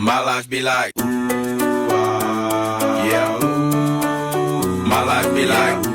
My life be like, ooh, yeah, ooh. My life be like,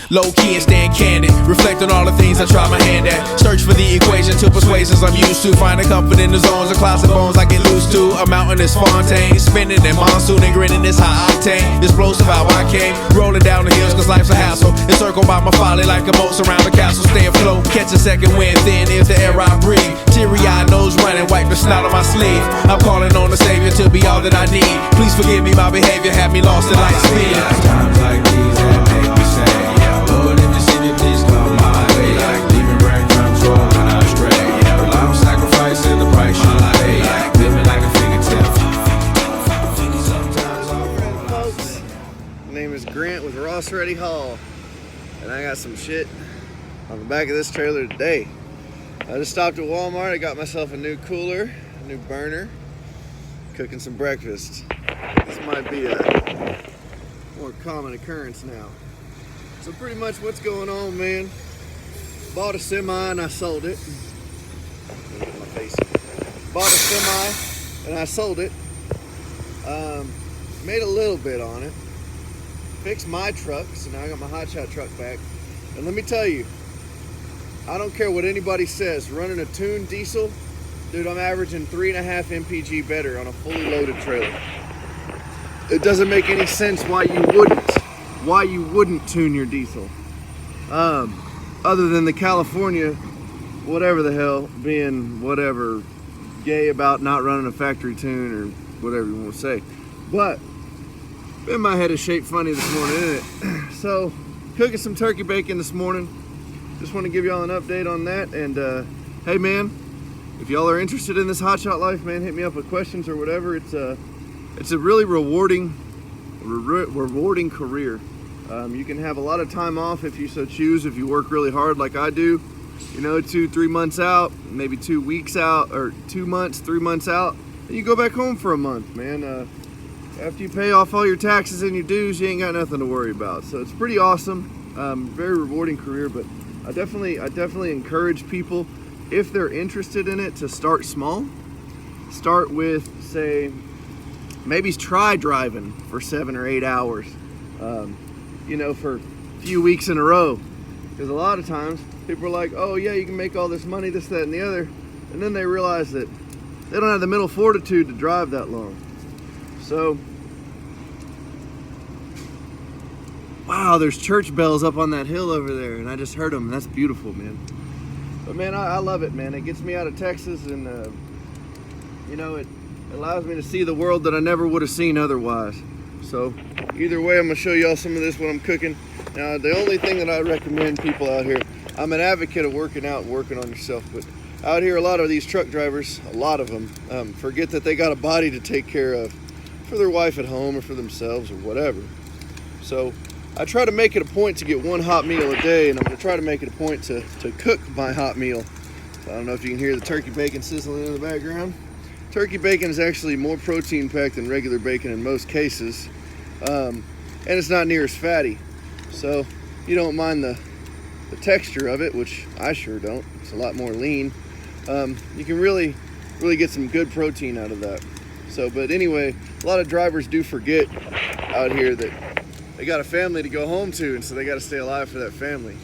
low key and staying candid, reflect on all the things I try my hand at. Search for the equation to persuasions I'm used to. Finding comfort in the zones of clouds and bones I get loose to. A mountain is Fontaine, spinning in monsoon and grinning is high octane. Explosive how I came, rolling down the hills cause life's a hassle. Encircled by my folly like a moat surround the castle. Stay afloat, catch a second wind, thin is the air I breathe. Teary-eyed nose running, wipe the snot on my sleeve. I'm calling on the Savior to be all that I need. Please forgive me, my behavior had me lost in light speed. Times like these that make me say, Lord, if you see me, please come my way. Like leaving breadcrumbs rolling astray. Well, I'm sacrificing the price you pay. Like living like a fingertip. Folks, my name is Grant with RAHREHA, and I got some shit on the back of this trailer today. I just stopped at Walmart. I got myself a new cooler, a new burner, cooking some breakfast. This might be a more common occurrence now. So pretty much what's going on, man, bought a semi and I sold it. Look at my face. Bought a semi and I sold it. Made a little bit on it. Fixed my truck, so now I got my hotshot truck back. And let me tell you, I don't care what anybody says, running a tuned diesel, dude, I'm averaging 3.5 mpg better on a fully loaded trailer. It doesn't make any sense why you wouldn't tune your diesel. Other than the California, whatever the hell, being whatever, gay about not running a factory tune or whatever you want to say. But, man, my head is shaped funny this morning, isn't it? So, cooking some turkey bacon this morning. Just want to give y'all an update on that. And, hey man, if y'all are interested in this hotshot life, man, hit me up with questions or whatever. It's a really rewarding career. You can have a lot of time off if you so choose, if you work really hard like I do. You know, 2-3 months out, maybe 2 weeks out, or 2 months, 3 months out, and you go back home for a month, man. After you pay off all your taxes and your dues, you ain't got nothing to worry about. So it's pretty awesome, very rewarding career. But I definitely encourage people, if they're interested in it, to start small. Start with, say, maybe try driving for 7 or 8 hours, you know, for a few weeks in a row. Because a lot of times people are like, oh yeah, you can make all this money, this, that, and the other. And then they realize that they don't have the mental fortitude to drive that long. So, wow, there's church bells up on that hill over there, and I just heard them, and that's beautiful, man. But man, I love it, man. It gets me out of Texas, and you know, it allows me to see the world that I never would have seen otherwise. So either way, I'm gonna show y'all some of this, what I'm cooking. Now, the only thing that I recommend people out here, I'm an advocate of working out and working on yourself, but out here, a lot of these truck drivers, a lot of them, forget that they got a body to take care of for their wife at home or for themselves or whatever. So I try to make it a point to get one hot meal a day, and I'm gonna try to make it a point to cook my hot meal. So I don't know if you can hear the turkey bacon sizzling in the background. Turkey bacon is actually more protein packed than regular bacon in most cases, and it's not near as fatty. So you don't mind the texture of it, which I sure don't. It's a lot more lean. You can really get some good protein out of that. So, but anyway, a lot of drivers do forget out here that they got a family to go home to, and so they got to stay alive for that family.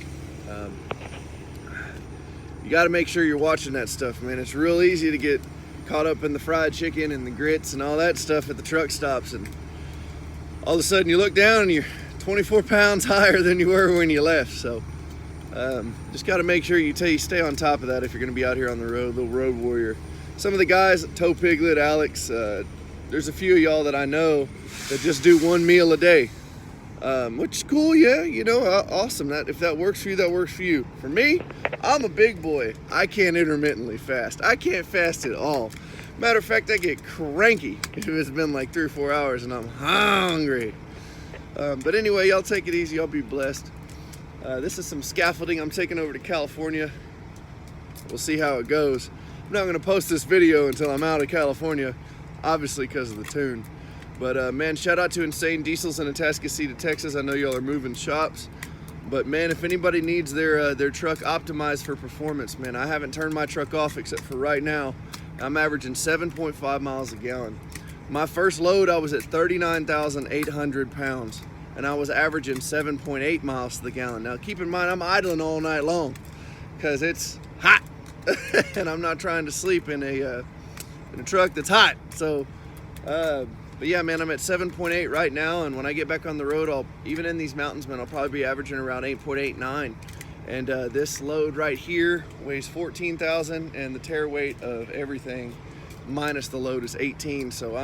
You got to make sure you're watching that stuff, man. It's real easy to get caught up in the fried chicken and the grits and all that stuff at the truck stops, and all of a sudden you look down and you're 24 pounds higher than you were when you left. So just got to make sure you stay on top of that if you're going to be out here on the road, little road warrior. Some of the guys, Toe Piglet, Alex, there's a few of y'all that I know that just do one meal a day. which is cool. Yeah, you know, awesome. That if that works for you, that works for you. For me, I'm a big boy. I can't intermittently fast. I can't fast at all. Matter of fact, I get cranky if it's been like 3 or 4 hours and I'm hungry. But anyway, y'all take it easy. Y'all be blessed. This is some scaffolding I'm taking over to California. We'll see how it goes. I'm not going to post this video until I'm out of California, obviously because of the tune. But man, shout out to Insane Diesels in Atascocita, Texas. I know y'all are moving shops. But man, if anybody needs their truck optimized for performance, man, I haven't turned my truck off except for right now. I'm averaging 7.5 miles a gallon. My first load, I was at 39,800 pounds, and I was averaging 7.8 miles to the gallon. Now, keep in mind, I'm idling all night long because it's hot, and I'm not trying to sleep in a truck that's hot. So, but yeah, man, I'm at 7.8 right now, and when I get back on the road, even in these mountains, man, I'll probably be averaging around 8.89. And this load right here weighs 14,000, and the tare weight of everything minus the load is 18. So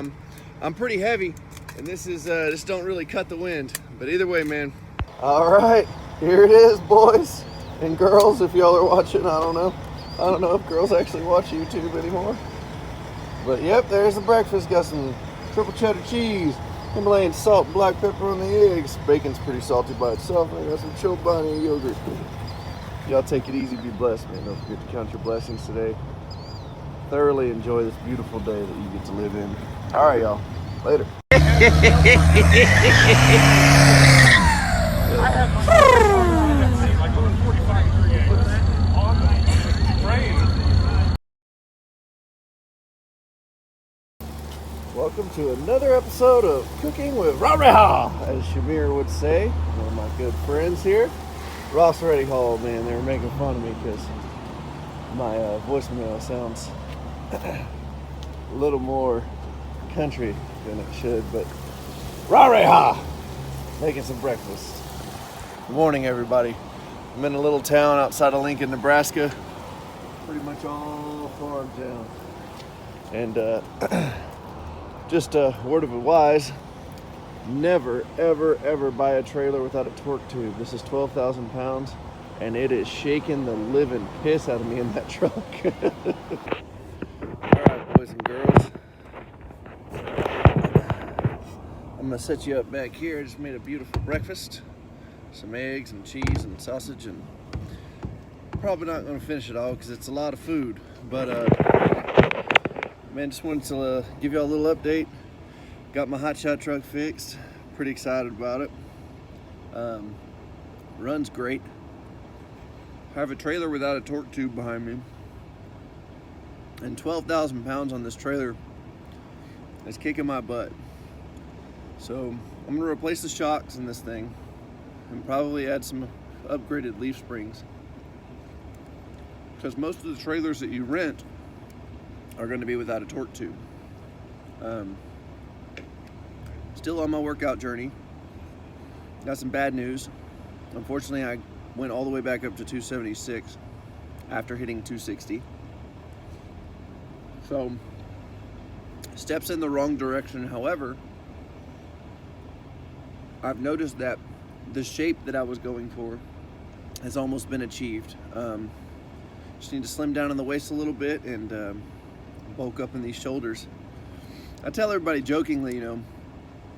I'm pretty heavy, and this is this don't really cut the wind. But either way, man. All right, here it is, boys and girls. If y'all are watching, I don't know if girls actually watch YouTube anymore. But yep, there's the breakfast. Got some triple cheddar cheese, Himalayan salt, and black pepper on the eggs. Bacon's pretty salty by itself. I got some Chobani yogurt. Y'all take it easy, be blessed, man. Don't forget to count your blessings today. Thoroughly enjoy this beautiful day that you get to live in. All right, y'all. Later. Welcome to another episode of Cooking with RAHREHA, as Shamir would say. One of my good friends here. RAHREHA, man, they were making fun of me because my voicemail sounds a little more country than it should, but RAHREHA, making some breakfast. Good morning, everybody. I'm in a little town outside of Lincoln, Nebraska. Pretty much all farm town. And just a word of advice, never, ever, ever buy a trailer without a torque tube. This is 12,000 pounds, and it is shaking the living piss out of me in that truck. All right, boys and girls. I'm gonna set you up back here. I just made a beautiful breakfast. Some eggs and cheese and sausage, and probably not gonna finish it all because it's a lot of food. But man, just wanted to give y'all a little update. Got my hotshot truck fixed. Pretty excited about it. Runs great. I have a trailer without a torque tube behind me. And 12,000 pounds on this trailer is kicking my butt. So I'm gonna replace the shocks in this thing and probably add some upgraded leaf springs. Because most of the trailers that you rent are going to be without a torque tube. Still on my workout journey. Got some bad news. Unfortunately, I went all the way back up to 276 after hitting 260. So, steps in the wrong direction. However, I've noticed that the shape that I was going for has almost been achieved. Just need to slim down on the waist a little bit and bulk up in these shoulders. I tell everybody jokingly, you know,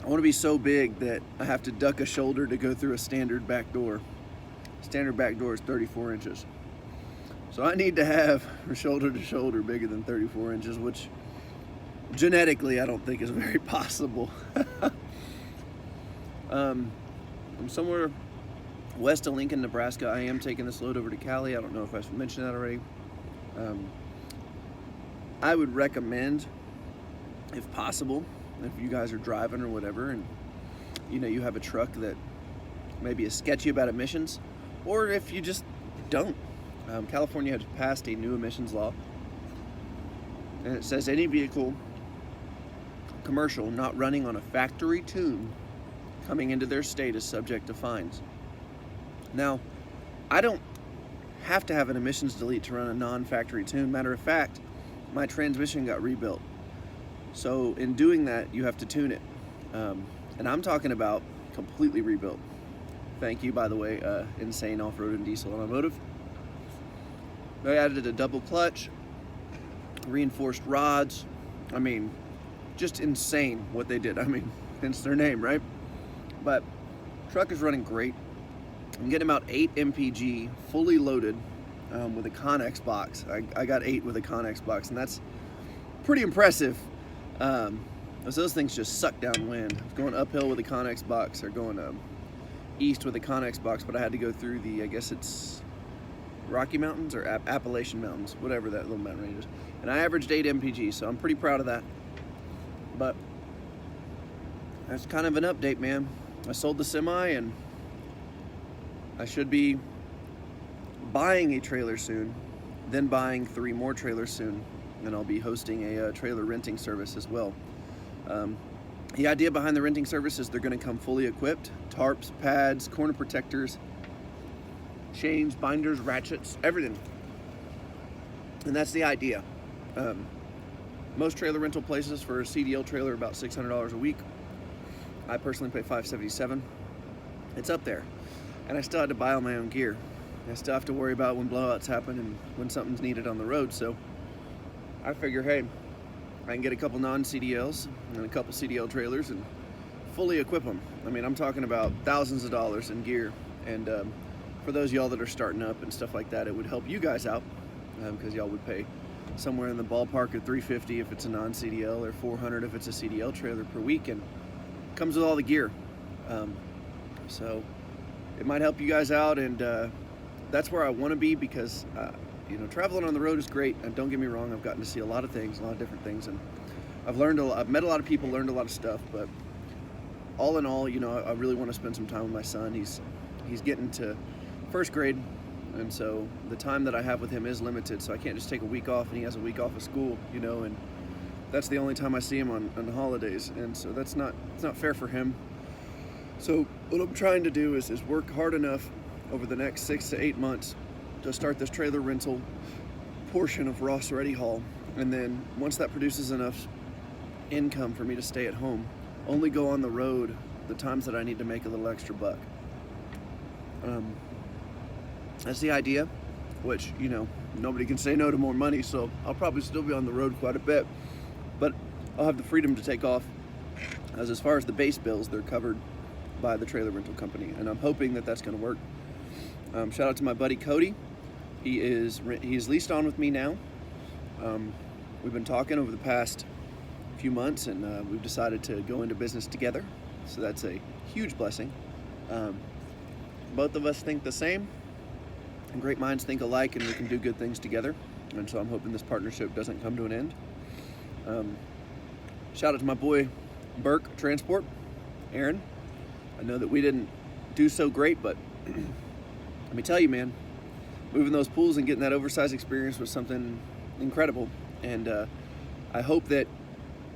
I want to be so big that I have to duck a shoulder to go through a standard back door. Standard back door is 34 inches. So I need to have shoulder to shoulder bigger than 34 inches, which genetically I don't think is very possible. I'm somewhere west of Lincoln, Nebraska. I am taking this load over to Cali. I don't know if I mentioned that already. I would recommend, if possible, if you guys are driving or whatever, and you know you have a truck that maybe is sketchy about emissions, or if you just don't. California has passed a new emissions law, and it says any vehicle, commercial, not running on a factory tune coming into their state is subject to fines. Now, I don't have to have an emissions delete to run a non-factory tune. Matter of fact, my transmission got rebuilt. So in doing that, you have to tune it. And I'm talking about completely rebuilt. Thank you, by the way, Insane Off-Road and Diesel Automotive. They added a double clutch, reinforced rods. I mean, just insane what they did. I mean, hence their name, right? But truck is running great. I'm getting about 8 MPG fully loaded with a Connex box. I got 8 with a Connex box, and that's pretty impressive. Those things just suck downwind. I was going uphill with a Connex box, or going east with a Connex box, but I had to go through the, I guess it's Rocky Mountains or Appalachian Mountains, whatever that little mountain range is. And I averaged 8 MPG, so I'm pretty proud of that. But that's kind of an update, man. I sold the semi, and I should be buying a trailer soon, then buying 3 more trailers soon, and I'll be hosting a trailer renting service as well. The idea behind the renting service is they're going to come fully equipped: tarps, pads, corner protectors, chains, binders, ratchets, everything. And that's the idea. Most trailer rental places for a CDL trailer are about $600 a week. I personally pay $577. It's up there. And I still had to buy all my own gear. I still have to worry about when blowouts happen and when something's needed on the road. So I figure, hey, I can get a couple non-CDLs and a couple CDL trailers and fully equip them. I mean, I'm talking about thousands of dollars in gear. And for those of y'all that are starting up and stuff like that, it would help you guys out, because y'all would pay somewhere in the ballpark of $350 if it's a non-CDL, or $400 if it's a CDL trailer per week, and it comes with all the gear. So it might help you guys out, and that's where I want to be, because you know, traveling on the road is great, and don't get me wrong, I've gotten to see a lot of things, a lot of different things, and I've learned a lot. I've met a lot of people, learned a lot of stuff, but all in all, you know, I really want to spend some time with my son. He's getting to first grade, and so the time that I have with him is limited, so I can't just take a week off, and he has a week off of school, you know, and that's the only time I see him on the holidays, and so it's not fair for him. So what I'm trying to do is work hard enough over the next 6 to 8 months to start this trailer rental portion of RAHREHA, and then once that produces enough income for me to stay at home, only go on the road the times that I need to make a little extra buck. That's the idea, which, you know, nobody can say no to more money, so I'll probably still be on the road quite a bit, but I'll have the freedom to take off, as far as the base bills, they're covered by the trailer rental company, and I'm hoping that that's going to work. Shout out to my buddy Cody. He's leased on with me now. We've been talking over the past few months, and we've decided to go into business together, so that's a huge blessing. Both of us think the same, and great minds think alike, and we can do good things together, and so I'm hoping this partnership doesn't come to an end. Shout out to my boy Burke Transport, Aaron. I know that we didn't do so great, but let me tell you, man, moving those pools and getting that oversized experience was something incredible. And I hope that,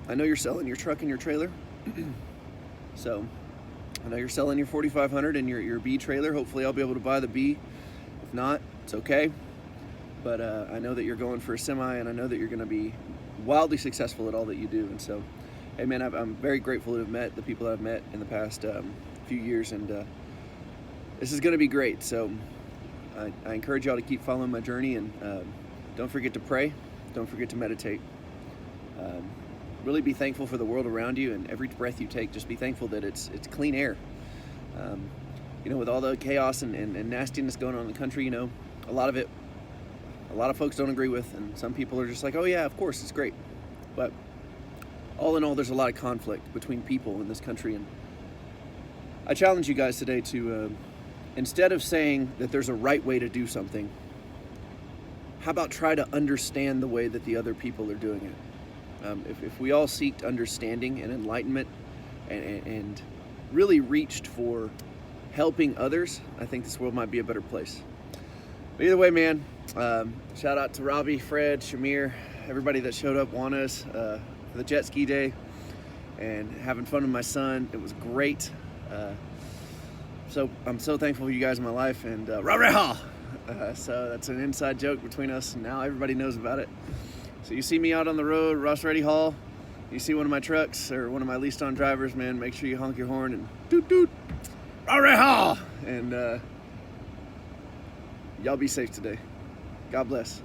I know you're selling your truck and your trailer. So I know you're selling your 4500 and your B trailer. Hopefully I'll be able to buy the B. If not, it's okay. But I know that you're going for a semi, and I know that you're going to be wildly successful at all that you do. And so, hey man, I'm very grateful to have met the people that I've met in the past few years, and this is going to be great. So I encourage y'all to keep following my journey, and don't forget to pray, don't forget to meditate. Really be thankful for the world around you, and every breath you take, just be thankful that it's clean air. You know, with all the chaos and nastiness going on in the country, you know, a lot of folks don't agree with, and some people are just like, oh yeah, of course, it's great. But all in all, there's a lot of conflict between people in this country, and I challenge you guys today to, instead of saying that there's a right way to do something, how about try to understand the way that the other people are doing it? If we all seeked understanding and enlightenment and really reached for helping others, I think this world might be a better place. But either way, man, shout out to Robbie, Fred, Shamir, everybody that showed up on us for the jet ski day and having fun with my son. It was great. So I'm so thankful for you guys in my life, and RAHREHA! So that's an inside joke between us, and now everybody knows about it. So you see me out on the road, RAHREHA, you see one of my trucks or one of my leased on drivers, man, make sure you honk your horn and doot doot. RAHREHA! And y'all be safe today. God bless.